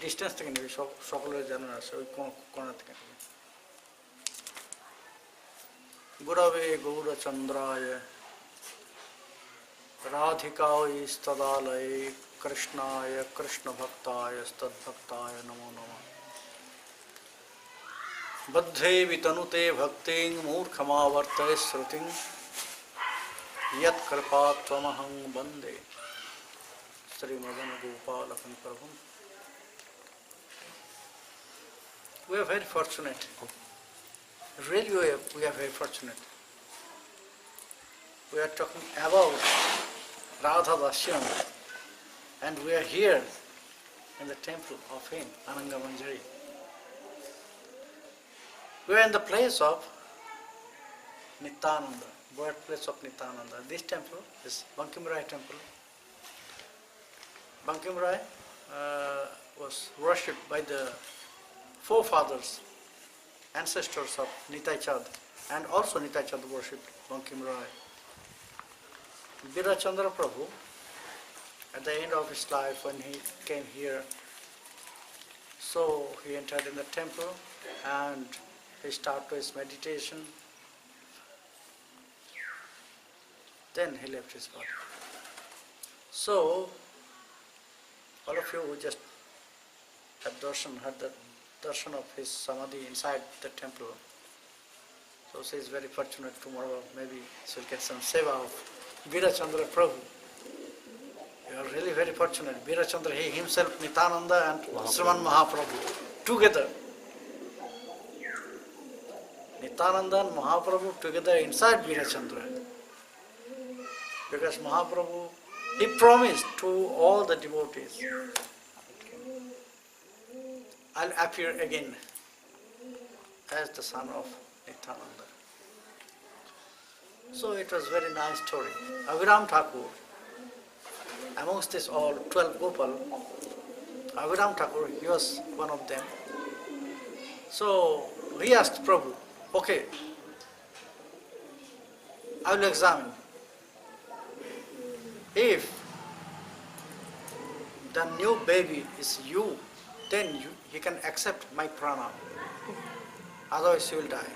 Distance থেকে নেবে, সকলের জানার আছে, ওই কোণা থেকে নেবে। গুরবে গৌরচন্দ্রায় রাধিকায় স্তদালয়ে কৃষ্ণায় কৃষ্ণভক্তায় তদ্ভক্তায় নমো নমঃ। বদ্ধে বিতনুতে ভক্তিং মূর্খমাবর্তয়ে শ্রুতিং यत्कृपात् त्वमहं वन्दे श्रीमदन-गोपालकं प्रभुं। We are very fortunate. Really, we are very fortunate. We are talking about Radha Dasyam, and we are here in the temple of him, Ananga Manjari. We are in the place of Nityananda, birthplace of Nityananda. This temple is Bankim Rai temple. Bankim Rai was worshipped by the forefathers, ancestors of Nitai Chand, and also Nitai Chand worshipped Bankim Rai. Birachandra Prabhu, at the end of his life when he came here, so he entered in the temple and he started his meditation. Then he left his body. So, all of you who just had the darshan of his samadhi inside the temple. So she is very fortunate. Tomorrow maybe she'll get some seva of Birachandra Prabhu. You are really very fortunate. Birachandra, he himself, Nityananda and Sriman Mahaprabhu, together. Nityananda and Mahaprabhu together inside Birachandra. Because Mahaprabhu, he promised to all the devotees, I'll appear again as the son of Nityananda. So it was very nice story. Aviram Thakur, amongst this all 12 Gopal, Aviram Thakur, he was one of them. So he asked Prabhu, okay, I will examine. If the new baby is you, then he can accept my pranam. Otherwise he will die.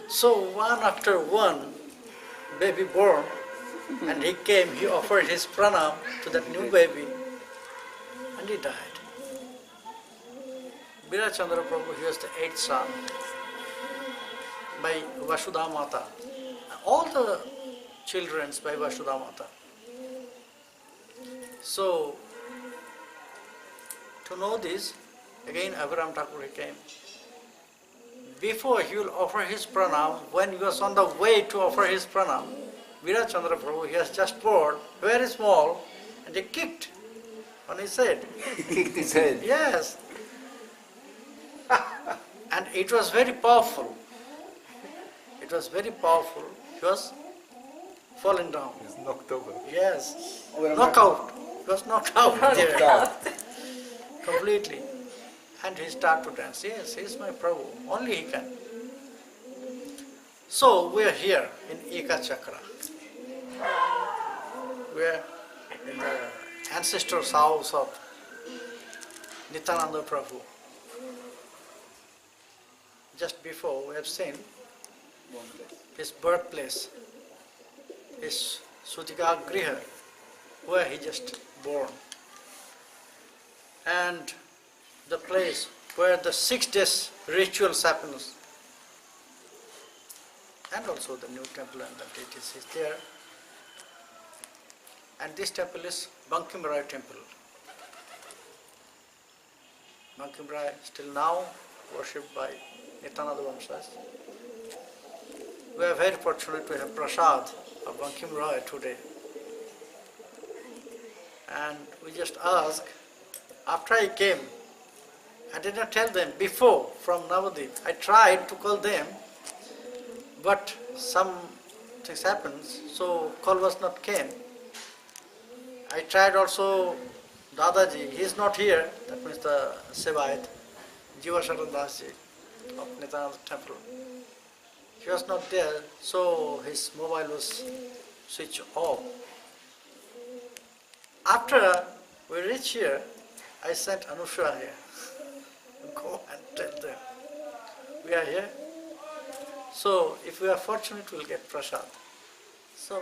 So one after one baby born, and he came, he offered his pranam to that new baby, and he died. Birachandra Prabhu, he was the 8th son by Vasudha Mata. All the children by Vasudha Mata. So, to know this, again Aviram Thakur he came. Before he will offer his pranam, when he was on the way to offer his pranam, Birachandra Prabhu, he was just born, very small, and he kicked on his head. He kicked his head? Yes. And it was very powerful. It was very powerful. He was fallen down. He was knocked over. Yes. Knockout. He was knocked out there. Completely. And he started to dance. Yes, he is my Prabhu. Only he can. So we are here in Eka Chakra. We are in the ancestor's house of Nityananda Prabhu. Just before we have seen his birthplace, his Sutika Griha, where he just born, and the place where the 6 days rituals happens, and also the new temple and the deities is there. And this temple is Bankim Rai temple. Bankim Rai still now worshipped by Nityananda Vamsas. We are very fortunate to have prasad of Bankim Rai today. And we just ask, after I came, I did not tell them before from Navadip. I tried to call them, but some things happened, so call was not came. I tried also Dadaji, he is not here, that means the Sevayat, Jiva Sharan Dasji of Nityananda temple. He was not there, so his mobile was switched off. After we reached here, I sent Anusha here. Go and tell them. We are here. So if we are fortunate, we'll get prasad. So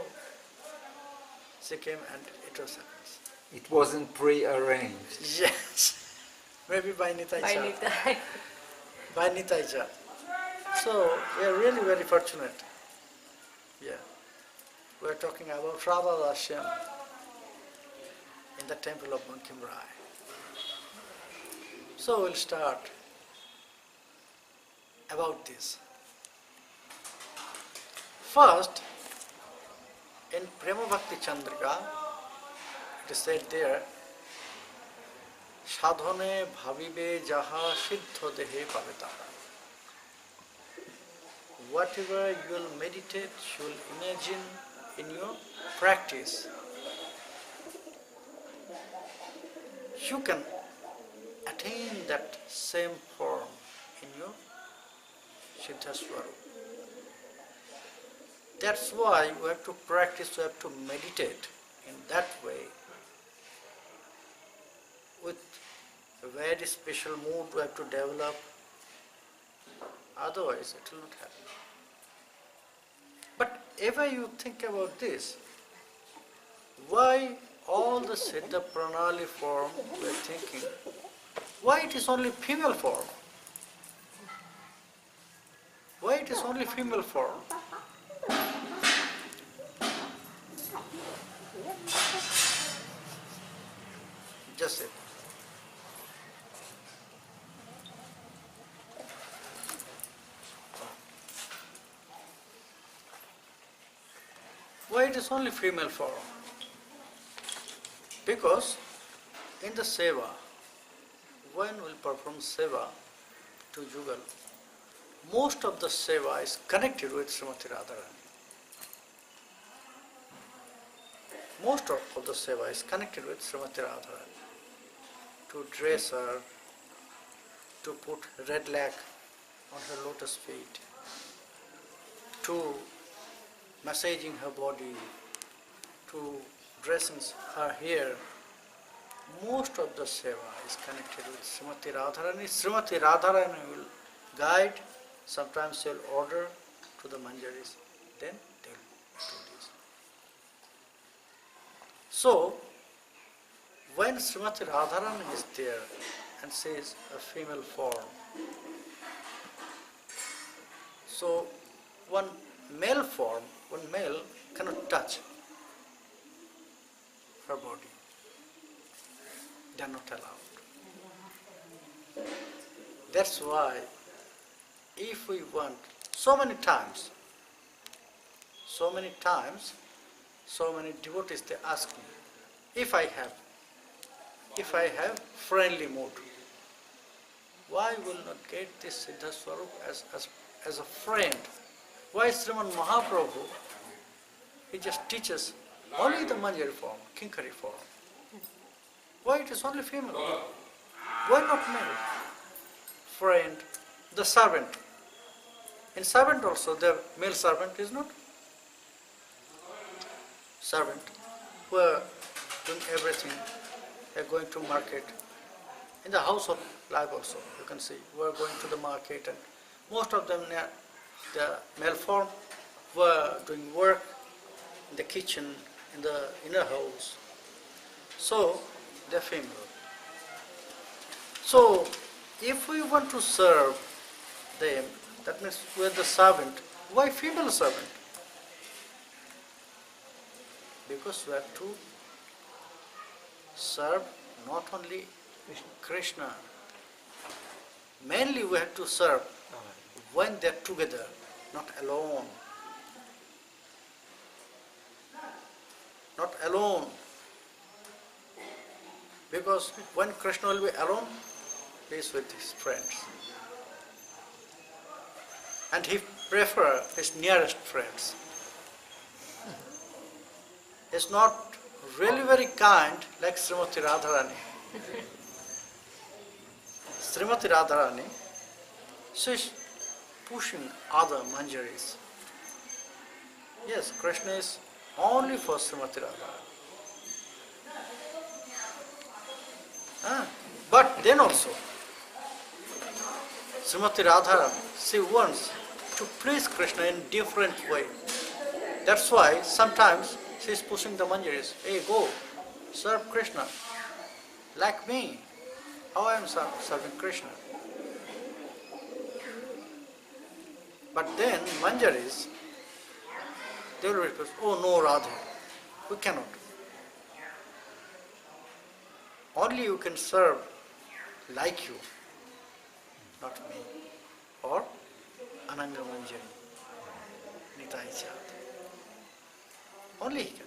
she came and it was happens. It wasn't pre-arranged. Yes. Maybe by Nitai By Cha. Nitai. By Nitai Cha. So we are really very fortunate. Yeah. We are talking about Radha Dasyam in the temple of Bankim Rai. So we'll start about this. First, in Prema Bhakti Chandrika, it is said there, Sadhane bhavibe jaha siddho dehe paveta. Whatever you will meditate, you will imagine in your practice, you can attain that same form in your Siddha Swarup. That's why we have to practice, we have to meditate in that way. With a very special mood we have to develop, otherwise it will not happen. But ever you think about this, why all the Siddha Pranali form we are thinking, why it is only female form? Why it is only female form? Just say. Why it is only female form? Because in the seva, when we perform seva to Jugal, most of the seva is connected with Srimati Radharani. Most of the seva is connected with Srimati Radharani. To dress her, to put red lac on her lotus feet, to massaging her body, to dressing her hair. Most of the seva is connected with Srimati Radharani. Srimati Radharani will guide, sometimes she will order to the manjaris, then they will do this. So, when Srimati Radharani is there and says a female form, so one male form, one male cannot touch her body. They are not allowed. That's why if we want, so many times, so many devotees they ask me, if I have friendly mood, why will not get this Siddha Swarup as a friend? Why Sriman Mahaprabhu, he just teaches only the Manjari form, Kinkari form. Why it is only female? Why not male? Friend, the servant. In servant also, the male servant is not servant who are doing everything. They are going to market. In the household life also, you can see, we are going to the market and most of them, the male form, were doing work in the kitchen, in the inner house. So, they are female. So, if we want to serve them, that means we are the servant. Why female servant? Because we have to serve not only Krishna. Mainly we have to serve when they are together, not alone. Not alone. Because when Krishna will be alone, he is with his friends. And he prefers his nearest friends. He is not really very kind like Srimati Radharani. Srimati Radharani, she is pushing other manjaris. Yes, Krishna is only for Srimati Radharani. But then also, Srimati Radha, she wants to please Krishna in different way. That's why sometimes she is pushing the manjaris. Hey, go, serve Krishna, like me. How I am serving Krishna. But then manjaris, they will request, oh no Radha, we cannot. Only you can serve like you, not me. Or Ananga Manjari, Nitai Chad. Only he can.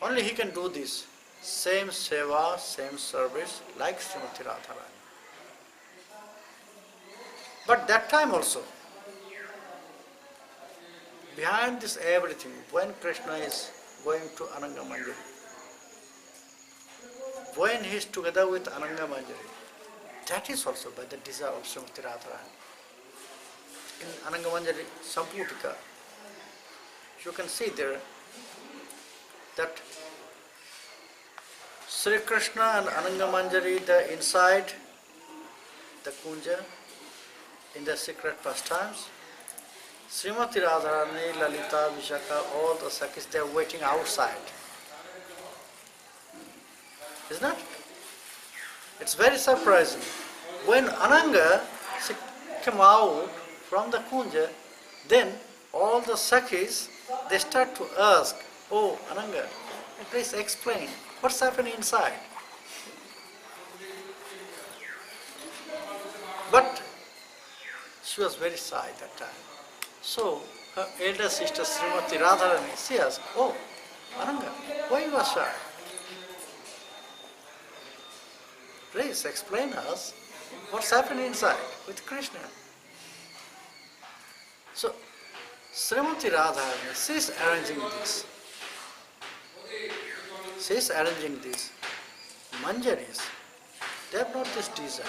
Only he can do this. Same seva, same service like Srimati Radharani. But that time also, behind this everything, when Krishna is going to Ananga Manjari, when he is together with Ananga Manjari, that is also by the desire of Srimati Radharani. In Ananga Manjari Samputika, you can see there that Sri Krishna and Ananga Manjari, the inside the Kunja, in the secret pastimes, Srimati Radharani, Lalita, Vishaka, all the Sakhis, they are waiting outside. Isn't it? It's very surprising. When Ananga came out from the Kunja, then all the Sakhis, they start to ask, oh Ananga, please explain what's happening inside. But she was very shy that time. So her elder sister Srimati Radharani, she asked, oh Ananga, why you are shy? Please explain us what's happening inside with Krishna. So Srimati Radharani, she is arranging this. She is arranging this. Manjaris, they have not this desire.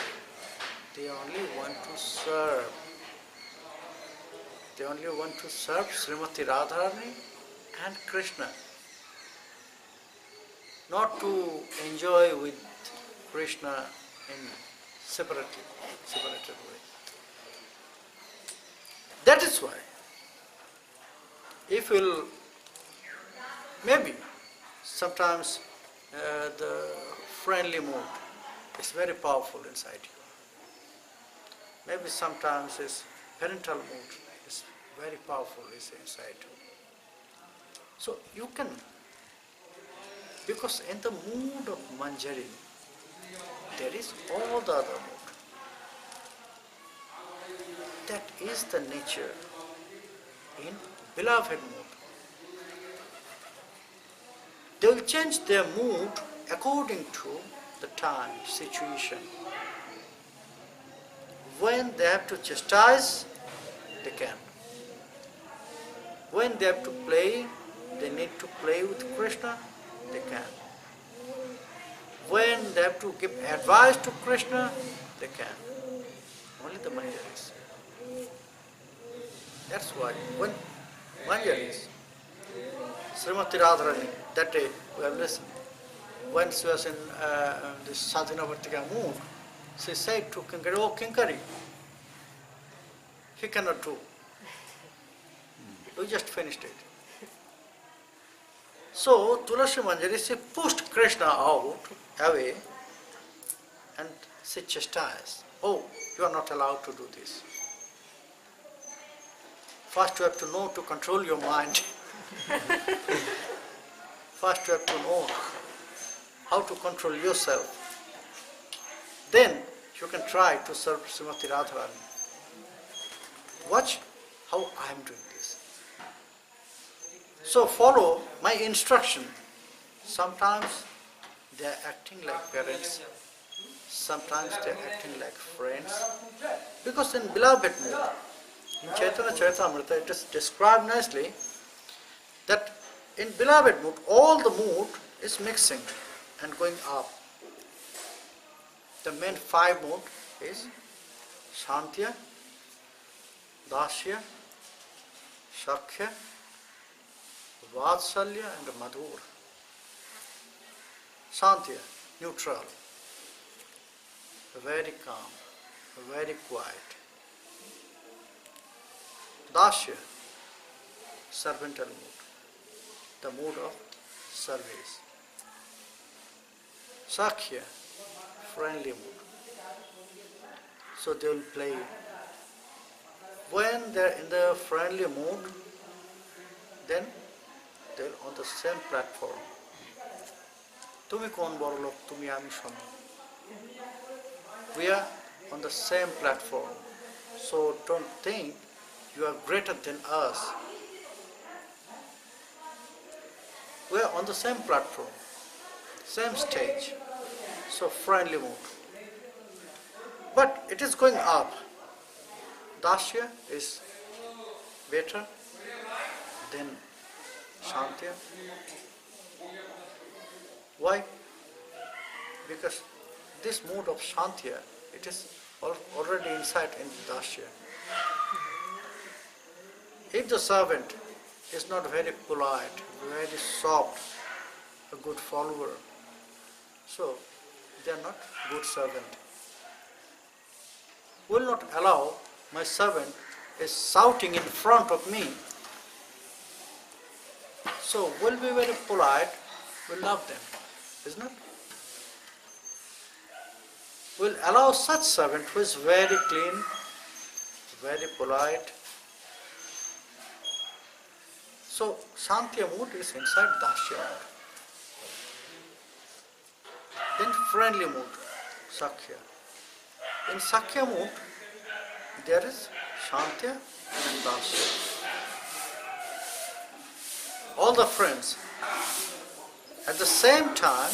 They only want to serve. They only want to serve Srimati Radharani and Krishna. Not to enjoy with Krishna in separated way. That is why, if you'll, maybe sometimes the friendly mood is very powerful inside you. Maybe sometimes this parental mood is very powerful inside you. So you can, because in the mood of Manjari, there is all the other mood. That is the nature in beloved mood. They will change their mood according to the time, situation. When they have to chastise, they can. When they have to play, they need to play with Krishna, they can. When they have to give advice to Krishna, they can. Only the Manjaris. That's why when Manjaris, Srimati Radharani, that day we have listened, when she was in this Sadhana-Vartika mood, she said to Kinkari, oh Kinkari, he cannot do. We just finished it. So Tulasi Manjari, she pushed Krishna away, and she chastised. Oh, you are not allowed to do this. First you have to know to control your mind. First you have to know how to control yourself. Then you can try to serve Srimati Radharani. Watch how I am doing this. So follow my instruction. Sometimes they are acting like parents, sometimes they are acting like friends. Because in beloved mood, in Chaitanya Charitamrita it is described nicely that in beloved mood, all the mood is mixing and going up. The main five mood is Shantya, Dasya, Shakhya, Vatsalya and Madhur. Shantya, neutral, very calm, very quiet. Dasya, servantal mood, the mood of service. Sakhya, friendly mood. So they will play. When they are in the friendly mood, then they are on the same platform. Tumi kon boro lok, tumi ami shono. We are on the same platform. So don't think you are greater than us. We are on the same platform, same stage. So friendly mood. But it is going up. Dasya is better than Shantya. Why? Because this mood of Shantya, it is already inside in Dasya. If the servant is not very polite, very soft, a good follower, so they are not good servant. Will not allow my servant is shouting in front of me. So will be very polite, will love them, isn't it? Will allow such servant who is very clean, very polite. So Shantya mood is inside Dasya mood. Then friendly mood, Sakhya. In Sakhya mood, there is Shantya and Dasya. All the friends, at the same time,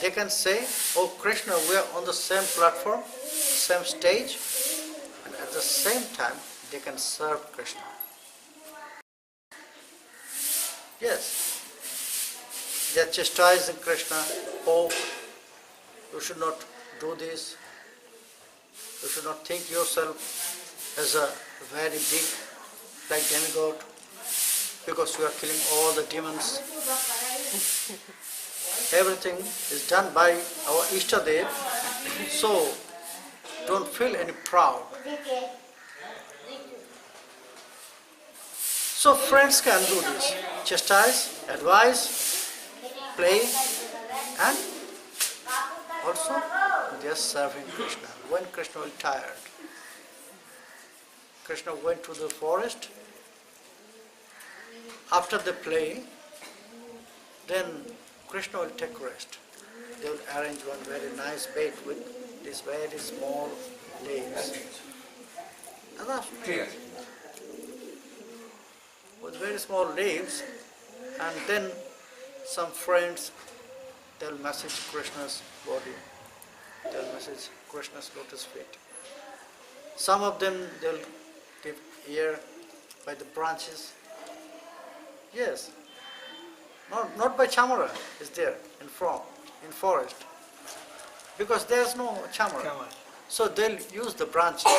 they can say, "Oh Krishna, we are on the same platform, same stage," and at the same time, they can serve Krishna. Yes, they are chastising Krishna. "Oh, you should not do this. You should not think yourself as a very big, like demigod, because you are killing all the demons. Everything is done by our Ishtadev, so don't feel any proud." So friends can do this, chastise, advise, play, and also they are serving Krishna. When Krishna was tired, Krishna went to the forest. After the play, then Krishna will take rest. They will arrange one very nice bed with these very small leaves. Clear. With very small leaves, and then some friends, they'll massage Krishna's body. They'll massage Krishna's lotus feet. Some of them, they'll give ear by the branches. Yes, not by chamara is there in forest, because there's no chamara. So they'll use the branches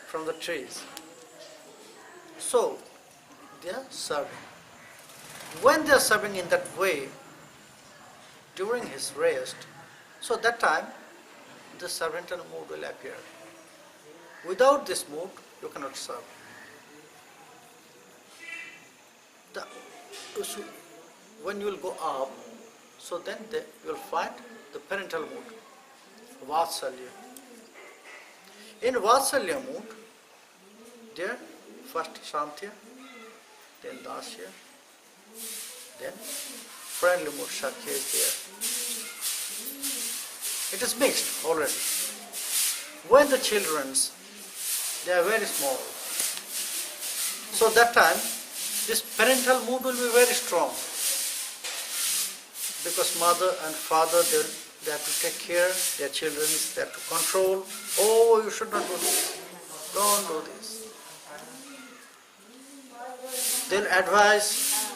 from the trees. So they are serving. When they are serving in that way, during his rest, so that time the servantal mood will appear. Without this mood, you cannot serve. When you will go up, so then you will find the parental mood, Vatsalya. In Vatsalya mood, there first Shantya, then Dasya, then friendly mood, Sakhya is there. It is mixed already. When the children, they are very small, so that time this parental mood will be very strong, because mother and father, they have to take care of their children, they have to control. "Oh, you should not do this. Don't do this." They'll advise,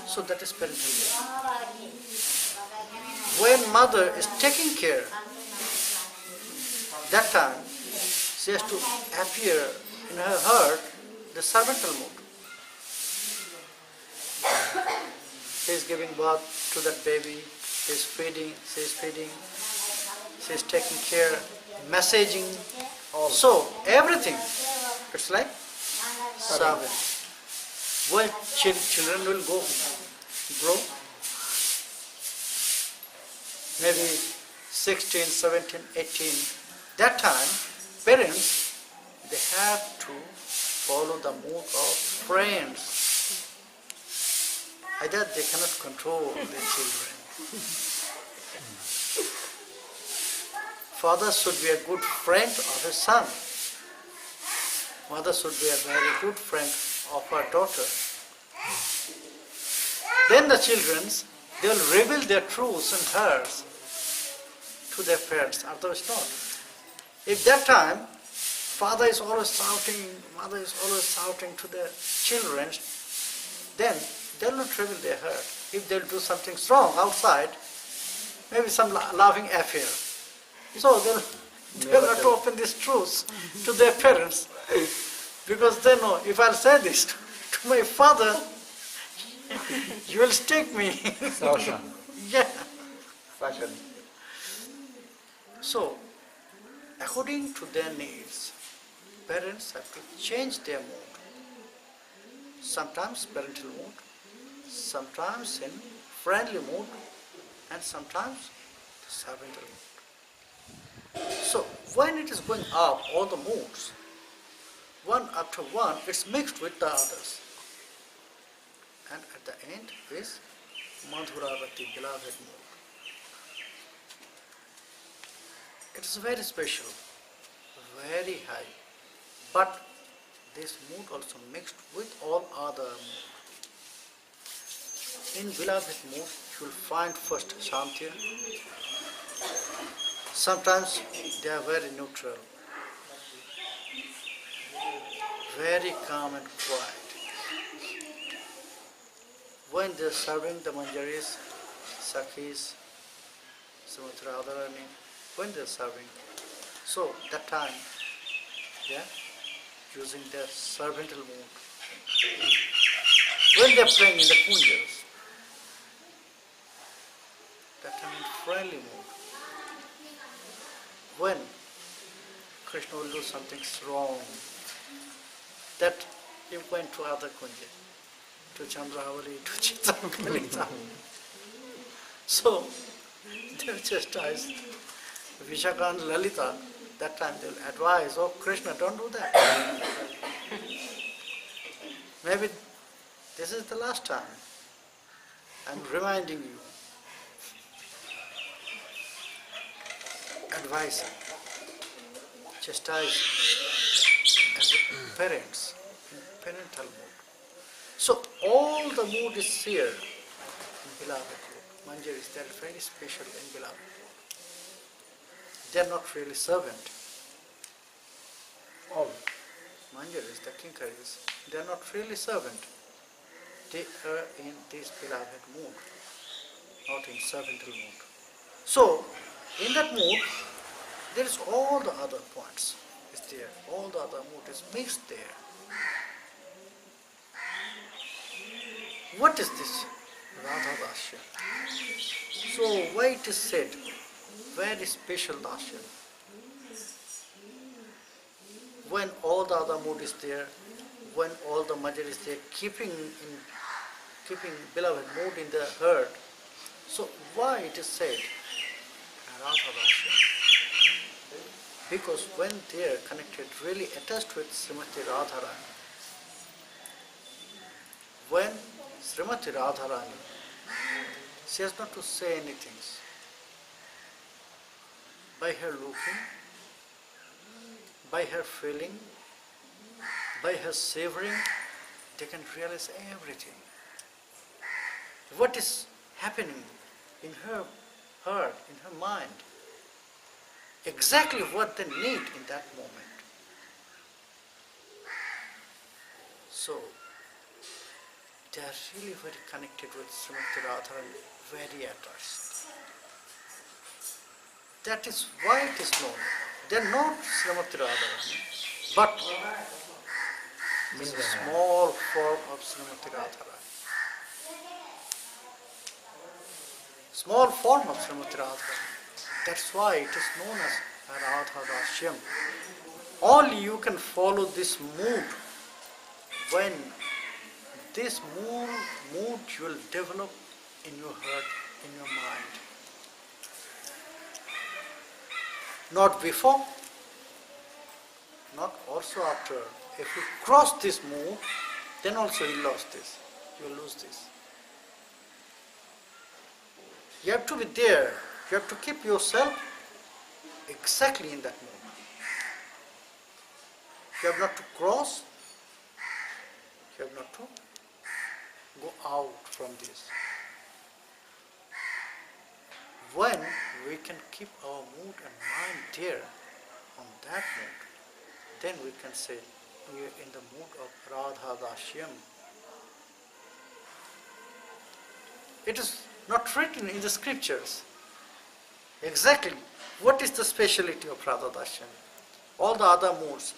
so that is parental mood. When mother is taking care, that time she has to appear in her heart the servantal mood. She is giving birth to that baby, She's feeding, she's taking care, messaging, so everything. It's like serving. When children will grow, maybe 16, 17, 18, that time, parents, they have to follow the mood of friends. Either they cannot control their children. Father should be a good friend of his son. Mother should be a very good friend of her daughter. Then the children, they will reveal their truths and hers to their parents, otherwise not. If that time, father is always shouting, mother is always shouting to their children, then they will not reveal their hurt. If they will do something wrong outside, maybe some laughing affair. So they will not open these truths to their parents, because they know, if I'll say this to my father, you will stick me. Sasha. Yeah. Fashion. So, according to their needs, parents have to change their mood. Sometimes parental mood, sometimes in friendly mood, and sometimes servantal mood. So, when it is going up, all the moods, one after one, it's mixed with the others. And at the end is Madhuravati, beloved mood. It is very special, very high. But this mood also mixed with all other moods. In beloved mood, you will find first Shanti. Sometimes they are very neutral, very calm and quiet. When they are serving the manjaris, sakhis, Srimati Radharani, when they are serving, so that time they are using their servantal mood. When they are playing in the kunjas, that time in friendly mood. When Krishna will do something wrong, that you went to other kunja, to Chandravali, to Chitrakalita. So, they will chastise Vishaka and Lalita. That time they will advise, oh Krishna, don't do that. Maybe this is the last time. I'm reminding you. Advising, chastising as parents, in parental mood. So all the mood is here in beloved mood. Manjaris, they are very special in beloved mood. They are not really servant. All Manjaris, the kinkaris, they are not really servant. They are in this beloved mood, not in servantal mood. So, in that mood, there is all the other points is there. All the other mood is mixed there. What is this? Radha Dasyam. So why it is said, very special Dasyam? When all the other mood is there, when all the manjar is there, keeping beloved mood in the heart. So why it is said Radha Dasyam? Because when they are connected, really attached with Srimati Radharani, when Srimati Radharani, she has not to say anything. By her looking, by her feeling, by her savoring, they can realize everything. What is happening in her heart, in her mind, exactly what they need in that moment. So, they are really very connected with Srimati Radharani, very attached. That is why it is known. They are not Srimati Radharani, but it's a small form of Srimati Radharani. small form of Srimati Radha. That's why it is known as Radha Dasyam. Only you can follow this mood when this mood will develop in your heart, in your mind. Not before, not also after. If you cross this mood, then also you lose this. You lose this. You have to be there. You have to keep yourself exactly in that mood. You have not to cross. You have not to go out from this. When we can keep our mood and mind there, on that mood, then we can say we are in the mood of Radha Dasyam. It is not written in the scriptures exactly what is the speciality of Radha Dasyam. All the other moods,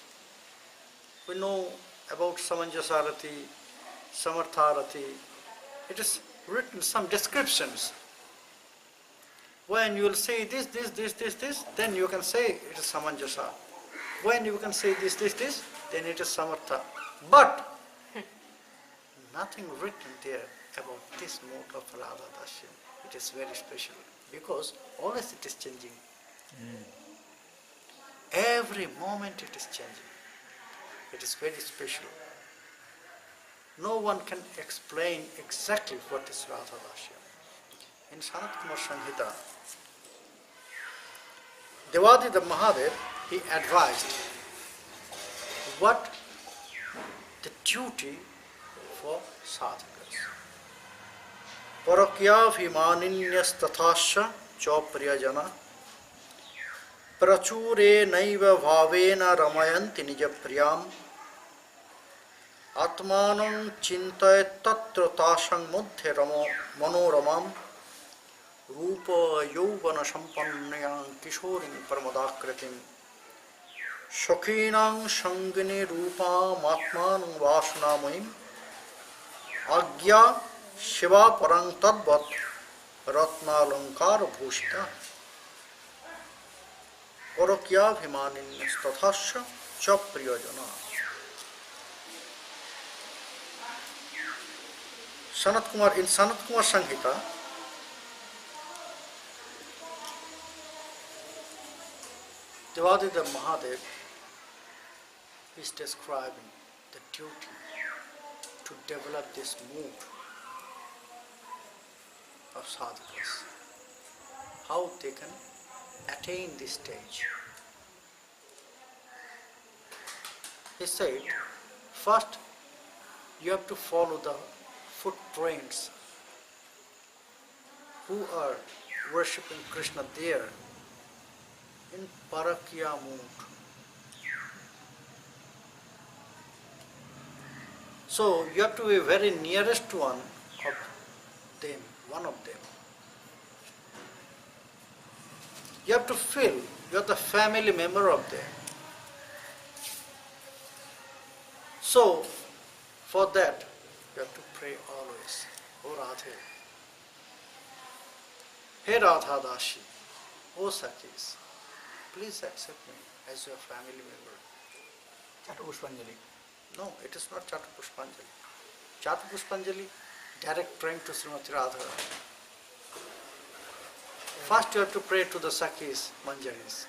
we know about Samanjasarati, Samartharati. It is written some descriptions. When you will say this, then you can say it is Samanjasa. When you can say this, then it is Samartha. But nothing written there about this mode of Radha Dasyam. It is very special because always it is changing. Every moment it is changing. It is very special. No one can explain exactly what is Radha Dasyam. In Sanat Kumar Sanghita, Devadida Mahadev, he advised what the duty for sadhakas. Parakyabhimaninyas tathasya chapriyajana prachure naiva bhavena ramayanti nijapriyam atmanam chintayat tatra tasang muddhe manoramam Rupa Yovana Sampannayam Kishorim Paramadakritim Shakhinam Sangini Rupa Matmanam Vasanamayim Agya Shiva Parang Tadvat Ratna Lankara Bhushita Orakya Bhimanin Stathasya Chapriyajana. In Sanat Kumar Sanghita, Devadida Mahadev is describing the duty to develop this mood of sadhakas, how they can attain this stage. He said, first you have to follow the footprints who are worshipping Krishna there in Parakya mood. So you have to be very nearest one of them. You have to feel you are the family member of them. So for that you have to pray always, O Radhe, Hey Radha Dashi, O Sakhis, please accept me as your family member. Chatupushpanjali. No, it is not Chatupushpanjali. Chatupushpanjali, direct praying to Srimati Radha. First you have to pray to the Sakhis, Manjaris.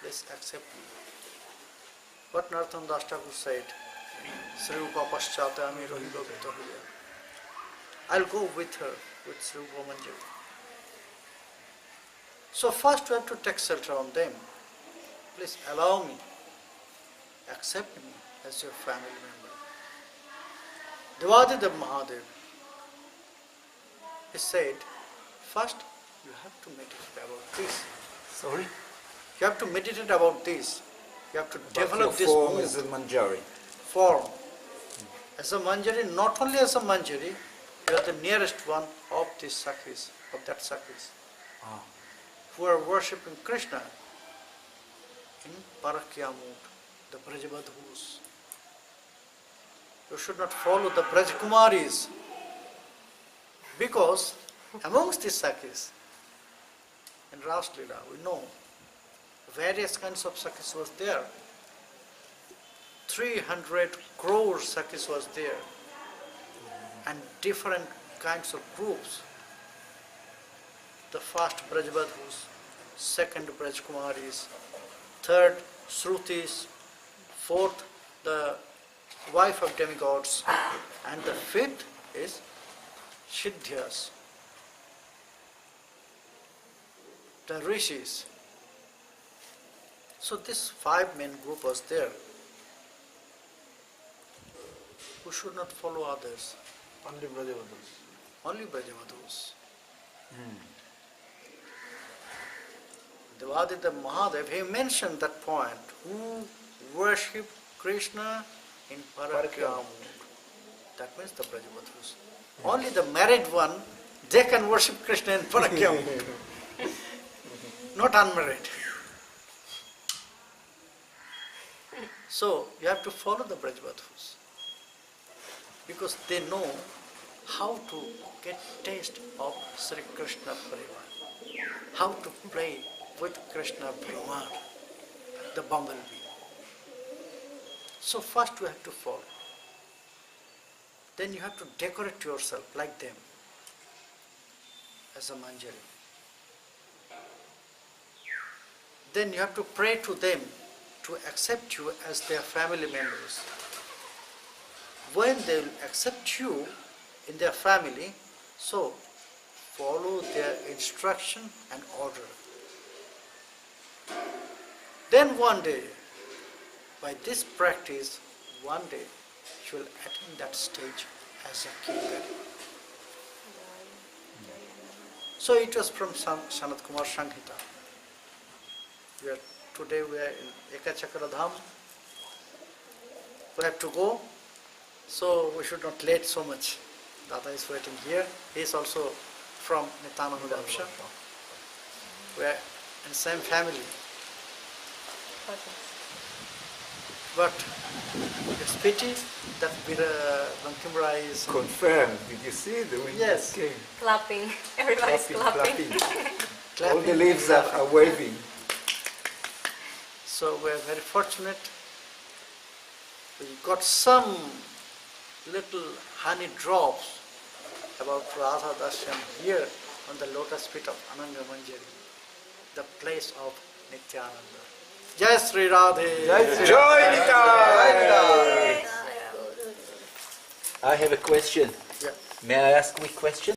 Please accept me. What Narottam Das Thakur said, Sri Rupa Paschatami Rohiba Vitahuya. I'll go with her, with Sri Rupa Manjari. So first we have to take shelter on them. Please allow me, accept me as your family member. Devadida Mahadev, he said, first you have to meditate about this. Sorry? You have to meditate about this. You have to develop this form mood. is a manjari. Form. As a manjari, not only as a manjari, you are the nearest one of these Sakhis, of that Sakhis, who are worshipping Krishna in Parakya mood, the Brajabadhus. You should not follow the Brajkumaris, because Amongst these Sakhis, in Ras Leela, we know various kinds of Sakhis was there. 300 crore Sakhis was there, and different kinds of groups. The first Brajabadhus, second Brajkumaris, third Shrutis, fourth the wife of demigods, and the fifth is Siddhyas, the Rishis. So this 5 main group was there. We should not follow others, Only Brajavadus. only Brajavadhus. Devadita Mahadev, he mentioned that point, who worship Krishna in Parakya mood. That means the Brajavadhus. Only the married one, they can worship Krishna in Parakya mood. Not unmarried. So you have to follow the Brajavadhus, because they know how to get taste of Sri Krishna Parivar, how to play with Krishna Brahman, the bumblebee. So first you have to follow. Then you have to decorate yourself like them as a manjari. Then you have to pray to them to accept you as their family members. When they will accept you in their family, so follow their instruction and order. Then one day, by this practice, one day you will attain that stage as a king. So it was from Sanat Kumar Sanghita. Today we are in Ekachakra Dham. We have to go, so we should not late so much. Dada is waiting here. He is also from Nityananda-parivar. We are in the same family. But it's pity that Bankim Rai is... Confirmed. Did you see the wind Yes. came? Clapping. Everybody's clapping. All the leaves are waving. So we are very fortunate. We got some little honey drops about Radha Dasyam here on the lotus feet of Ananga Manjari, the place of Nityananda. Jai Sri Radhe! Joy Nitai! I have a question. Yeah. May I ask a quick question?